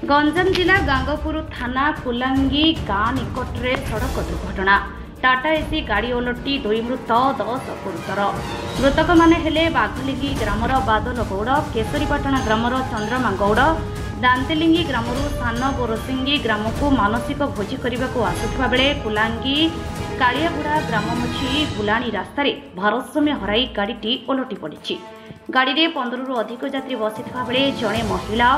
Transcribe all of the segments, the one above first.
गंजाम जिला गांगपुर थाना कुलांगी गाँ निकट में सड़क दुर्घटना। टाटा एसी गाड़ी ओलटी 2 मृत 10 गुरुतर। मृतक माने हेले बाघलिंगी ग्रामर बादल गौड़, केशरीपाटना ग्रामर चंद्रमा गौड़, दांतेलिंगी ग्रामरू सान बोरसिंगी ग्राम को मानसिक भोजी करने को आसुवा बेले कुलांगी कालियागुड़ा ग्राम मझी बुलाणी रास्तार भारसाम्य हराई गाड़ी ओलटी पड़ी। गाड़ी में 15 रु अधिक यात्री बसिथिबा बेले जड़े महिला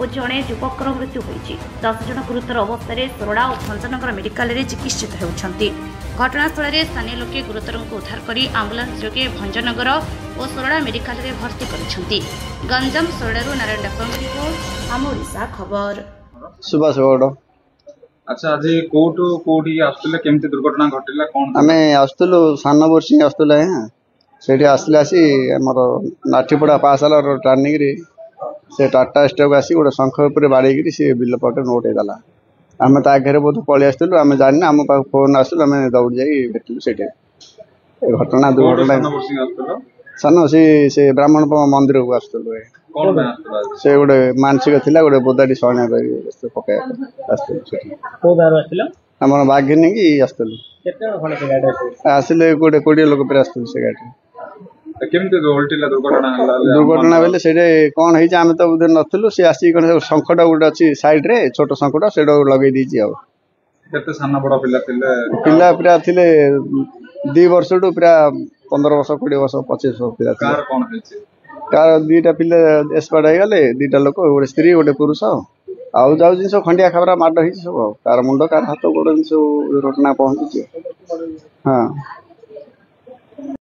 और जड़े युवकर मृत्यु होती। 10 जन गुरुतर अवस्था सोरड़ा और भंजनगर मेडिकल रे चिकित्सित होती। घटनास्थल में स्थानीय लोके गुरुतर को उद्धार कर आंबुलांस जोगे भंजनगर और सोरड़ा मेडिकल रे भर्ती कर। गंजाम सोरड़ारू नारायण डाक्टर रिपोर्ट आम ओडिशा खबर। सुभाष गौड़। अच्छा आज कोठू कोठी आस्तले केमती दुर्घटना घटिला कोन आमे आस्तलु सान बोरसिंग आस्तले हैं सेठी आसले आसी हमर नाठीपड़ा पासाला रो टर्निंग रे से टाटा स्टॉक आसी गोटे शंख उपर बाड़ेगी सी बिल पटे नोटे देला। आम ताघरे बहुत पलि आसलु आम जानी आम पाख फोन आसलु आम दौड़ जाई भेटलु सेठी घटना दुर्घटना सान से ब्राह्मण मंदिर को आसलु से गोटे मानसिक थिला गोटे बोदाटी सहणिया कर पकाया आम बाघिनी की आसले गोटे 20 लोक पे आसलु से गाड़ी दुर्घटना बेले से कौन है आम तो बुझे नथुलु सी आसी शंखटा गोटे अच्छी साइड रे छोट शंखटा से लगे दीची पिला पूरा थिले 2 वर्ष टू पूरा 15 वर्ष 20 वर्ष 25 वर्ष पिला कार 2टा पिला एक्सपर्ट हो गले 2टा लोक गोटे स्त्री गोटे पुरुष आउ जाऊ जिन खंडिया खबरा माड हो सब कार मुंड कार हाथ गोड़ जिन दुर्घटना पहुंची। हाँ